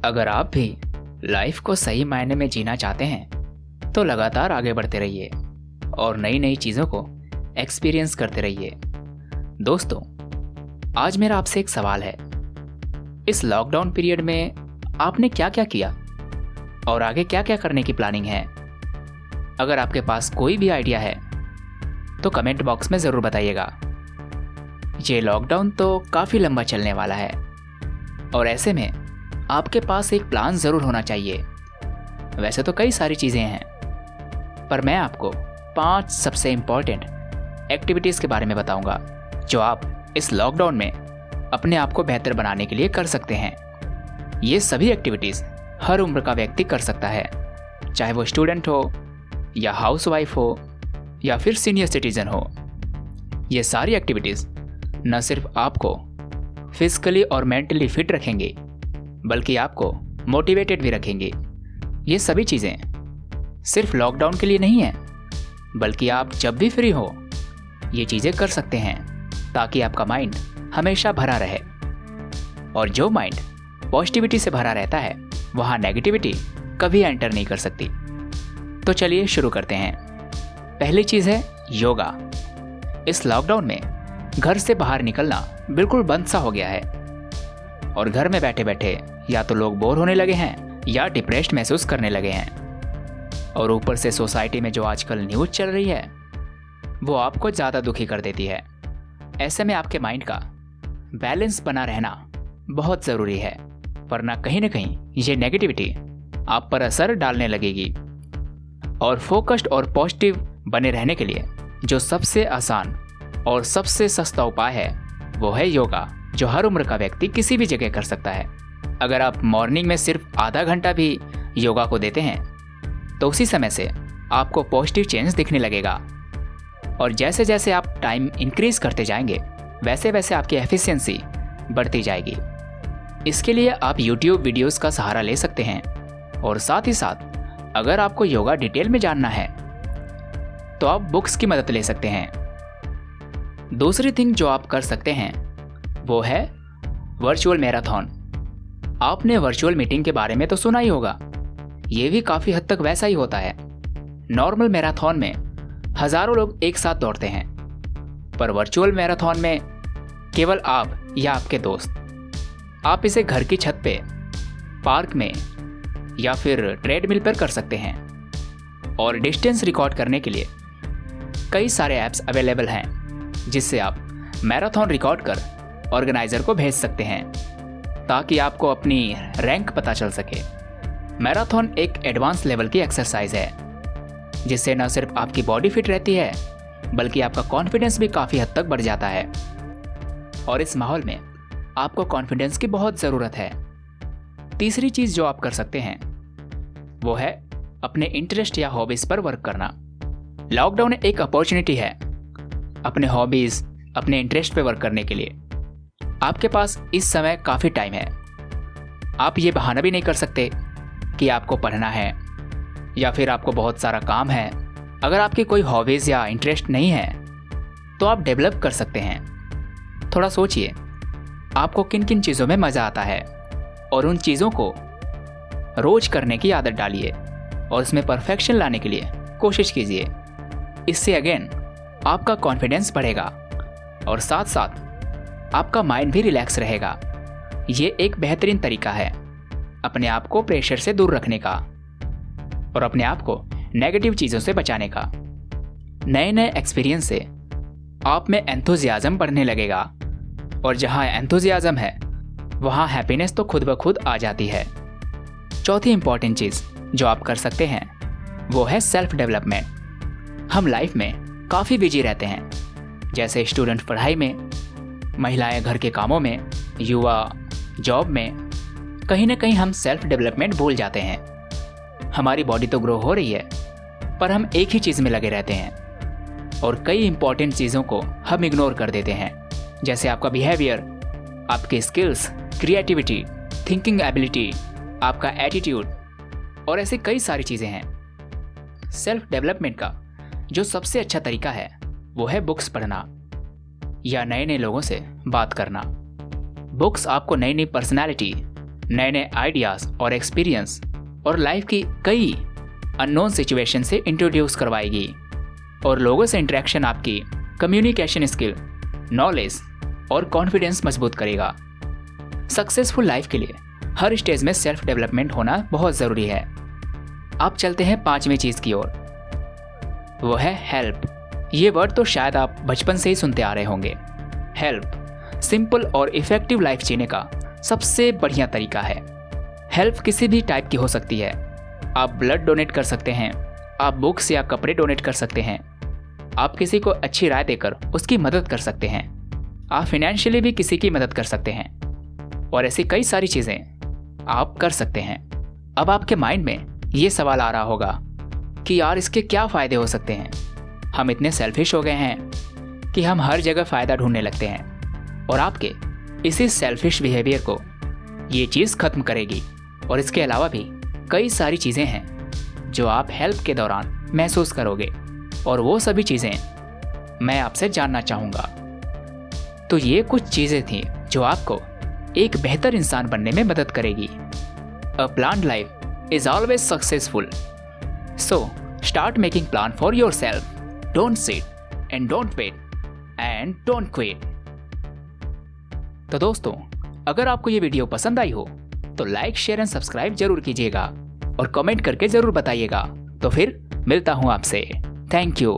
अगर आप भी लाइफ को सही मायने में जीना चाहते हैं तो लगातार आगे बढ़ते रहिए और नई नई चीज़ों को एक्सपीरियंस करते रहिए। दोस्तों, आज मेरा आपसे एक सवाल है। इस लॉकडाउन पीरियड में आपने क्या क्या किया और आगे क्या क्या करने की प्लानिंग है? अगर आपके पास कोई भी आइडिया है तो कमेंट बॉक्स में ज़रूर बताइएगा। ये लॉकडाउन तो काफ़ी लंबा चलने वाला है और ऐसे में आपके पास एक प्लान ज़रूर होना चाहिए। वैसे तो कई सारी चीज़ें हैं, पर मैं आपको 5 सबसे इम्पॉर्टेंट एक्टिविटीज़ के बारे में बताऊंगा जो आप इस लॉकडाउन में अपने आप को बेहतर बनाने के लिए कर सकते हैं। ये सभी एक्टिविटीज़ हर उम्र का व्यक्ति कर सकता है, चाहे वो स्टूडेंट हो या हाउसवाइफ हो या फिर सीनियर सिटीजन हो। ये सारी एक्टिविटीज़ न सिर्फ आपको फिजिकली और मेंटली फिट रखेंगे बल्कि आपको मोटिवेटेड भी रखेंगे। ये सभी चीज़ें सिर्फ लॉकडाउन के लिए नहीं है, बल्कि आप जब भी फ्री हो ये चीज़ें कर सकते हैं ताकि आपका माइंड हमेशा भरा रहे। और जो माइंड पॉजिटिविटी से भरा रहता है वहाँ नेगेटिविटी कभी एंटर नहीं कर सकती। तो चलिए शुरू करते हैं। पहली चीज़ है योगा। इस लॉकडाउन में घर से बाहर निकलना बिल्कुल बंद सा हो गया है और घर में बैठे बैठे या तो लोग बोर होने लगे हैं या डिप्रेस्ड महसूस करने लगे हैं। और ऊपर से सोसाइटी में जो आजकल न्यूज़ चल रही है वो आपको ज़्यादा दुखी कर देती है। ऐसे में आपके माइंड का बैलेंस बना रहना बहुत ज़रूरी है, वरना कहीं ना कहीं ये नेगेटिविटी आप पर असर डालने लगेगी। और फोकस्ड और पॉजिटिव बने रहने के लिए जो सबसे आसान और सबसे सस्ता उपाय है वो है योगा, जो हर उम्र का व्यक्ति किसी भी जगह कर सकता है। अगर आप मॉर्निंग में सिर्फ आधा घंटा भी योगा को देते हैं तो उसी समय से आपको पॉजिटिव चेंज दिखने लगेगा। और जैसे जैसे आप टाइम इंक्रीज करते जाएंगे वैसे वैसे आपकी एफिशिएंसी बढ़ती जाएगी। इसके लिए आप यूट्यूब वीडियोस का सहारा ले सकते हैं और साथ ही साथ अगर आपको योगा डिटेल में जानना है तो आप बुक्स की मदद ले सकते हैं। दूसरी थिंग जो आप कर सकते हैं वो है वर्चुअल मैराथन। आपने वर्चुअल मीटिंग के बारे में तो सुना ही होगा, ये भी काफ़ी हद तक वैसा ही होता है। नॉर्मल मैराथन में हज़ारों लोग एक साथ दौड़ते हैं, पर वर्चुअल मैराथन में केवल आप या आपके दोस्त। आप इसे घर की छत पे, पार्क में या फिर ट्रेडमिल पर कर सकते हैं। और डिस्टेंस रिकॉर्ड करने के लिए कई सारे ऐप्स अवेलेबल हैं जिससे आप मैराथन रिकॉर्ड कर ऑर्गेनाइज़र को भेज सकते हैं ताकि आपको अपनी रैंक पता चल सके। मैराथन एक एडवांस लेवल की एक्सरसाइज है जिससे न सिर्फ आपकी बॉडी फिट रहती है बल्कि आपका कॉन्फिडेंस भी काफ़ी हद तक बढ़ जाता है। और इस माहौल में आपको कॉन्फिडेंस की बहुत ज़रूरत है। तीसरी चीज़ जो आप कर सकते हैं वो है अपने इंटरेस्ट या हॉबीज़ पर वर्क करना। लॉकडाउन एक अपॉर्चुनिटी है अपने हॉबीज़, अपने इंटरेस्ट पे वर्क करने के लिए। आपके पास इस समय काफ़ी टाइम है। आप ये बहाना भी नहीं कर सकते कि आपको पढ़ना है या फिर आपको बहुत सारा काम है। अगर आपकी कोई हॉबीज़ या इंटरेस्ट नहीं है तो आप डेवलप कर सकते हैं। थोड़ा सोचिए आपको किन किन चीज़ों में मज़ा आता है और उन चीज़ों को रोज करने की आदत डालिए और उसमें परफेक्शन लाने के लिए कोशिश कीजिए। इससे अगेन आपका कॉन्फिडेंस बढ़ेगा और साथ साथ आपका माइंड भी रिलैक्स रहेगा। ये एक बेहतरीन तरीका है अपने आप को प्रेशर से दूर रखने का और अपने आप को नेगेटिव चीज़ों से बचाने का। नए नए एक्सपीरियंस से आप में एंथुजियाज्म बढ़ने लगेगा और जहाँ एंथुजियाज्म है वहाँ हैप्पीनेस तो खुद ब खुद आ जाती है। चौथी इंपॉर्टेंट चीज़ जो आप कर सकते हैं वो है सेल्फ डेवलपमेंट। हम लाइफ में काफ़ी बिजी रहते हैं, जैसे स्टूडेंट पढ़ाई में, महिलाएं घर के कामों में, युवा जॉब में। कहीं ना कहीं हम सेल्फ डेवलपमेंट भूल जाते हैं। हमारी बॉडी तो ग्रो हो रही है पर हम एक ही चीज़ में लगे रहते हैं और कई इंपॉर्टेंट चीज़ों को हम इग्नोर कर देते हैं, जैसे आपका बिहेवियर, आपके स्किल्स, क्रिएटिविटी, थिंकिंग एबिलिटी, आपका एटीट्यूड और ऐसे कई सारी चीज़ें हैं। सेल्फ डेवलपमेंट का जो सबसे अच्छा तरीका है वो है बुक्स पढ़ना या नए नए लोगों से बात करना। बुक्स आपको नई नई पर्सनालिटी, नए नए आइडियाज और एक्सपीरियंस और लाइफ की कई अननोन सिचुएशन से इंट्रोड्यूस करवाएगी और लोगों से इंटरेक्शन आपकी कम्युनिकेशन स्किल, नॉलेज और कॉन्फिडेंस मजबूत करेगा। सक्सेसफुल लाइफ के लिए हर स्टेज में सेल्फ डेवलपमेंट होना बहुत ज़रूरी है। आप चलते हैं 5वीं चीज़ की ओर, वो है हेल्प। ये वर्ड तो शायद आप बचपन से ही सुनते आ रहे होंगे। हेल्प सिंपल और इफेक्टिव लाइफ जीने का सबसे बढ़िया तरीका है। हेल्प किसी भी टाइप की हो सकती है। आप ब्लड डोनेट कर सकते हैं, आप बुक्स या कपड़े डोनेट कर सकते हैं, आप किसी को अच्छी राय देकर उसकी मदद कर सकते हैं, आप फाइनेंशियली भी किसी की मदद कर सकते हैं और ऐसी कई सारी चीज़ें आप कर सकते हैं। अब आपके माइंड में ये सवाल आ रहा होगा कि यार इसके क्या फ़ायदे हो सकते हैं। हम इतने सेल्फिश हो गए हैं कि हम हर जगह फ़ायदा ढूंढने लगते हैं और आपके इसी सेल्फिश बिहेवियर को ये चीज़ ख़त्म करेगी। और इसके अलावा भी कई सारी चीज़ें हैं जो आप हेल्प के दौरान महसूस करोगे और वो सभी चीज़ें मैं आपसे जानना चाहूँगा। तो ये कुछ चीज़ें थी जो आपको एक बेहतर इंसान बनने में मदद करेगी। A planned life is always successful, so start making plan for yourself. Don't sit and don't wait and don't quit. तो दोस्तों, अगर आपको ये वीडियो पसंद आई हो तो लाइक, शेयर एंड सब्सक्राइब जरूर कीजिएगा और कमेंट करके जरूर बताइएगा। तो फिर मिलता हूँ आपसे। Thank you.